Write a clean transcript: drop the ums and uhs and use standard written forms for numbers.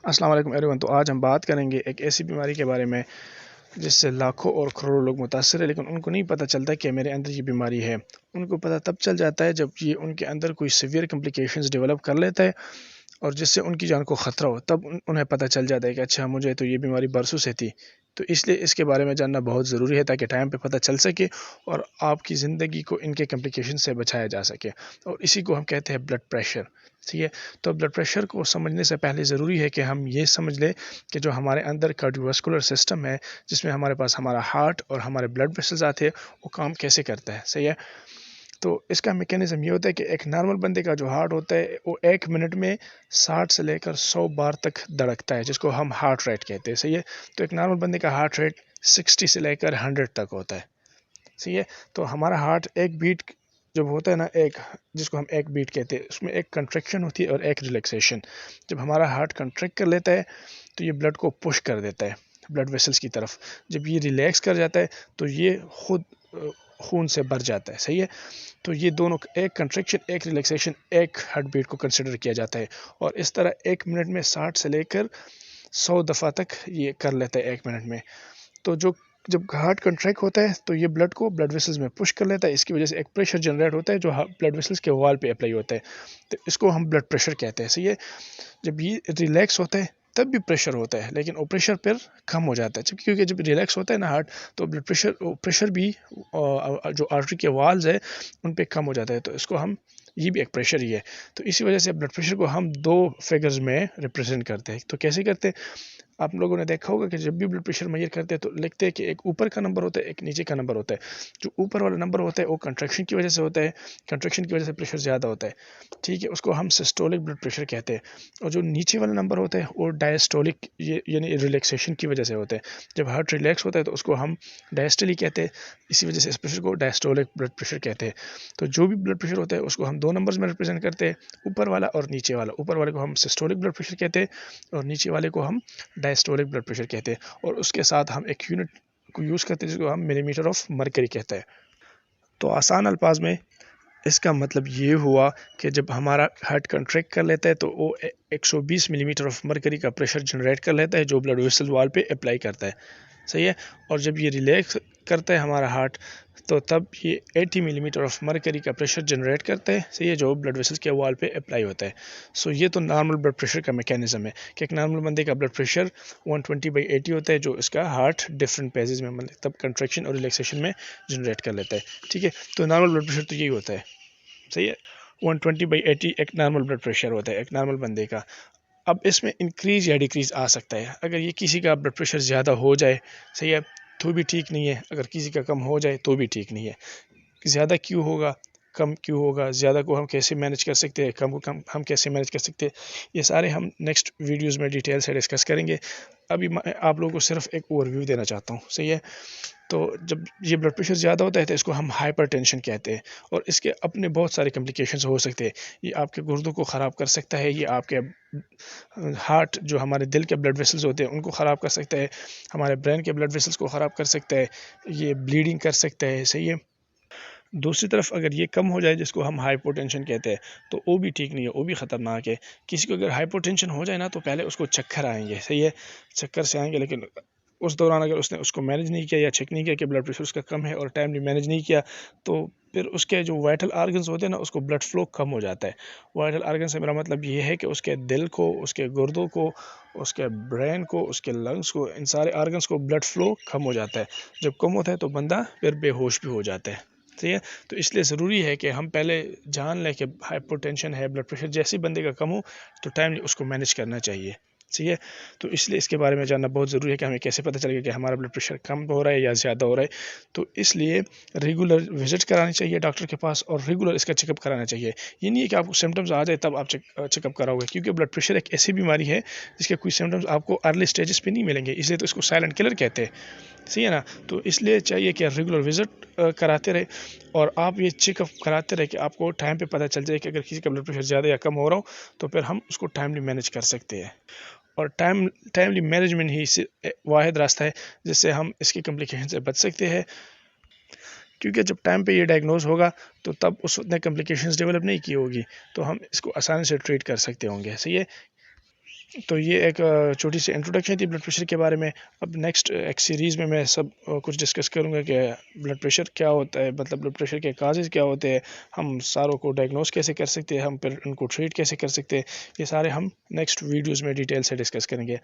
السلام علیکم every one. تو آج ہم بات کریں گے ایک ایسی بیماری کے بارے میں جس سے لاکھوں اور کروڑوں لوگ متاثر ہیں، لیکن ان کو نہیں پتہ چلتا کہ میرے اندر یہ بیماری ہے۔ ان کو پتہ تب چل جاتا ہے جب یہ ان کے اندر کوئی سیویئر کمپلیکیشنز ڈیولپ کر لیتا ہے اور جس سے ان کی جان کو خطرہ ہو، تب انہیں پتہ چل جاتا ہے کہ اچھا مجھے تو یہ بیماری برسوں سے تھی۔ تو اس لیے اس کے بارے میں جاننا بہت ضروری ہے تاکہ ٹائم پہ پتہ چل سکے اور آپ کی زندگی کو ان کے کمپلیکیشن سے بچایا جا سکے۔ اور اسی کو ہم کہتے ہیں بلڈ پریشر، ٹھیک ہے۔ تو بلڈ پریشر کو سمجھنے سے پہلے ضروری ہے کہ ہم یہ سمجھ لیں کہ جو ہمارے اندر کارڈیوواسکولر سسٹم ہے، جس میں ہمارے پاس ہمارا ہارٹ اور ہمارے بلڈ ویسلز آتے ہیں، وہ کام کیسے کرتا ہے، صحیح ہے۔ تو اس کا میکینزم یہ ہوتا ہے کہ ایک نارمل بندے کا جو ہارٹ ہوتا ہے وہ 1 منٹ میں 60 سے لے کر 100 بار تک دھڑکتا ہے، جس کو ہم ہارٹ ریٹ کہتے ہیں، صحیح ہے۔ تو ایک نارمل بندے کا ہارٹ ریٹ 60 سے لے کر 100 تک ہوتا ہے، صحیح ہے۔ تو ہمارا ہارٹ ایک بیٹ جب ہوتا ہے نا، ایک جس کو ہم ایک بیٹ کہتے ہیں، اس میں ایک کنٹریکشن ہوتی ہے اور ایک ریلیکسیشن۔ جب ہمارا ہارٹ کنٹریکٹ کر لیتا ہے تو یہ بلڈ کو پش کر دیتا ہے بلڈ ویسلز کی طرف۔ جب یہ ریلیکس کر جاتا ہے تو یہ خود خون سے بھر جاتا ہے، صحیح ہے۔ تو یہ دونوں، ایک کنٹریکشن ایک ریلیکسیشن، ایک ہارٹ بیٹ کو کنسیڈر کیا جاتا ہے، اور اس طرح 1 منٹ میں 60 سے لے کر 100 دفعہ تک یہ کر لیتا ہے 1 منٹ میں۔ تو جب ہارٹ کنٹریکٹ ہوتا ہے تو یہ بلڈ کو بلڈ ویسلز میں پش کر لیتا ہے، اس کی وجہ سے ایک پریشر جنریٹ ہوتا ہے جو بلڈ ویسلز کے وال پہ اپلائی ہوتا ہے، تو اس کو ہم بلڈ پریشر کہتے ہیں، صحیح ہے۔ جب یہ ریلیکس ہوتا ہے تب بھی پریشر ہوتا ہے، لیکن وہ پریشر پھر کم ہو جاتا ہے، کیونکہ جب ریلیکس ہوتا ہے نا ہارٹ، تو بلڈ پریشر بھی جو آرٹری کے والز ہے ان پہ کم ہو جاتا ہے، تو اس کو ہم، یہ بھی ایک پریشر ہی ہے۔ تو اسی وجہ سے بلڈ پریشر کو ہم 2 فگرز میں ریپرزینٹ کرتے ہیں۔ تو کیسے کرتے ہیں؟ آپ لوگوں نے دیکھا ہوگا کہ جب بھی بلڈ پریشر میئر کرتے ہیں تو لکھتے ہیں کہ ایک اوپر کا نمبر ہوتا ہے، ایک نیچے کا نمبر ہوتا ہے۔ جو اوپر والا نمبر ہوتا ہے وہ کنٹریکشن کی وجہ سے ہوتا ہے، کنٹریکشن کی وجہ سے پریشر زیادہ ہوتا ہے، ٹھیک ہے، اس کو ہم سسٹولک بلڈ پریشر کہتے ہیں۔ اور جو نیچے والا نمبر ہوتا ہے وہ ڈائسٹولک، یعنی ریلیکسیشن کی وجہ سے ہوتا ہے۔ جب ہارٹ ریلیکس ہوتا ہے تو اس کو ہم ڈائسٹلی کہتے ہیں، اسی وجہ سے اس پریشر کو ڈائسٹولک بلڈ پریشر کہتے ہیں۔ تو جو بھی بلڈ پریشر ہوتا ہے اس کو ہم 2 نمبرز میں ریپرزینٹ کرتے ہیں، اوپر والا اور نیچے والا۔ اوپر والے کو ہم سسٹولک بلڈ پریشر کہتے ہیں اور نیچے والے کو ہم ڈائسٹولک بلڈ پریشر کہتے ہیں، اور اس کے ساتھ ہم ایک یونٹ کو یوز کرتے ہیں جس کو ہم ملی میٹر آف مرکری کہتے ہیں۔ تو آسان الفاظ میں اس کا مطلب یہ ہوا کہ جب ہمارا ہارٹ کنٹریکٹ کر لیتا ہے تو وہ 120 ملی میٹر آف مرکری کا پریشر جنریٹ کر لیتا ہے جو بلڈ ویسل وال پہ اپلائی کرتا ہے، صحیح ہے۔ اور جب یہ ریلیکس کرتا ہے ہمارا ہارٹ تو تب یہ 80 ملی میٹر آف مرکری کا پریشر جنریٹ کرتا ہے، صحیح ہے، جو بلڈ ویسل کے وال پہ اپلائی ہوتا ہے۔ یہ تو نارمل بلڈ پریشر کا میکینزم ہے کہ ایک نارمل بندے کا بلڈ پریشر 120/80 ہوتا ہے، جو اس کا ہارٹ ڈفرینٹ پیزز میں مطلب کنٹریکشن اور ریلیکسیشن میں جنریٹ کر لیتا ہے، ٹھیک ہے۔ تو نارمل بلڈ پریشر تو یہی ہوتا ہے، صحیح ہے۔ 120/80 ایک نارمل بلڈ پریشر ہوتا ہے ایک نارمل بندے کا۔ اب اس میں انکریز یا ڈیکریز آ سکتا ہے، اگر یہ کسی کا بلڈ پریشر زیادہ ہو جائے، صحیح ہے، تو بھی ٹھیک نہیں ہے، اگر کسی کا کم ہو جائے تو بھی ٹھیک نہیں ہے۔ زیادہ کیوں ہوگا، کم کیوں ہوگا، زیادہ کو ہم کیسے مینج کر سکتے ہیں، کم کو ہم کیسے مینج کر سکتے ہیں، یہ سارے ہم نیکسٹ ویڈیوز میں ڈیٹیل سے ڈسکس کریں گے۔ ابھی میں آپ لوگوں کو صرف ایک اوور ویو دینا چاہتا ہوں، صحیح ہے۔ تو جب یہ بلڈ پریشر زیادہ ہوتا ہے تو اس کو ہم ہائپر ٹینشن کہتے ہیں، اور اس کے اپنے بہت سارے کمپلیکیشنز ہو سکتے ہیں۔ یہ آپ کے گردوں کو خراب کر سکتا ہے، یہ آپ کے ہارٹ، جو ہمارے دل کے بلڈ ویسلز ہوتے ہیں ان کو خراب کر سکتا ہے، ہمارے برین کے بلڈ ویسلز کو خراب کر سکتا ہے، یہ بلیڈنگ کر سکتا ہے، صحیح ہے۔ دوسری طرف اگر یہ کم ہو جائے، جس کو ہم ہائپوٹینشن کہتے ہیں، تو وہ بھی ٹھیک نہیں ہے، وہ بھی خطرناک ہے۔ کسی کو اگر ہائپوٹینشن ہو جائے نا تو پہلے اس کو چکر آئیں گے، صحیح ہے، چکر سے آئیں گے، لیکن اس دوران اگر اس نے اس کو مینج نہیں کیا یا چیک نہیں کیا کہ بلڈ پریشر اس کا کم ہے اور ٹائملی مینج نہیں کیا، تو پھر اس کے جو وائٹل آرگنز ہوتے ہیں نا، اس کو بلڈ فلو کم ہو جاتا ہے۔ وائٹل آرگن سے میرا مطلب یہ ہے کہ اس کے دل کو، اس کے گردوں کو، اس کے برین کو، اس کے لنگس کو، ان سارے آرگنز کو بلڈ فلو کم ہو جاتا ہے۔ جب کم ہوتا ہے تو بندہ پھر بے ہوش بھی ہو جاتا ہے، ٹھیک ہے۔ تو اس لیے ضروری ہے کہ ہم پہلے جان لیں کہ ہائپر ٹینشن ہے، بلڈ پریشر جیسے بندے کا کم ہو تو ٹائملی اس کو مینج کرنا چاہیے، ٹھیک ہے۔ تو اس لیے اس کے بارے میں جاننا بہت ضروری ہے کہ ہمیں کیسے پتہ چلے گا کہ ہمارا بلڈ پریشر کم ہو رہا ہے یا زیادہ ہو رہا ہے۔ تو اس لیے ریگولر وزٹ کرانی چاہیے ڈاکٹر کے پاس، اور ریگولر اس کا چیک اپ کرانا چاہیے۔ یہ نہیں ہے کہ آپ کو سمٹمز آ جائے تب آپ چیک اپ کراؤ گے، کیونکہ بلڈ پریشر ایک ایسی بیماری ہے جس کے کوئی سمٹمز آپ کو ارلی سٹیجز پہ نہیں ملیں گے، اس لیے تو اس کو سائلنٹ کلر کہتے ہیں، صحیح ہے نا۔ تو اس لیے چاہیے کہ ریگولر وزٹ کراتے رہے، اور آپ یہ چیک اپ کراتے رہے کہ آپ کو ٹائم پہ پتہ چل جائے کہ اگر کسی کا بلڈ پریشر زیادہ یا کم ہو رہا ہو تو پھر ہم اس کو ٹائملی مینج کر سکتے ہیں۔ اور ٹائملی مینجمنٹ ہی واحد راستہ ہے جس سے ہم اس کی کمپلیکیشن سے بچ سکتے ہیں، کیونکہ جب ٹائم پہ یہ ڈائگنوز ہوگا تو تب اس نے کمپلیکیشنز ڈیولپ نہیں کی ہوگی، تو ہم اس کو آسانی سے ٹریٹ کر سکتے ہوں گے، صحیح ہے۔ تو یہ ایک چھوٹی سی انٹروڈکشن تھی بلڈ پریشر کے بارے میں. اب نیکسٹ ایک سیریز میں سب کچھ ڈسکس کروں گا کہ بلڈ پریشر کیا ہوتا ہے، مطلب بلڈ پریشر کے کازز کیا ہوتے ہیں، ہم ساروں کو ڈائگنوز کیسے کر سکتے ہیں، ہم پھر ان کو ٹریٹ کیسے کر سکتے ہیں. یہ سارے ہم نیکسٹ ویڈیوز میں ڈیٹیل سے ڈسکس کریں گے.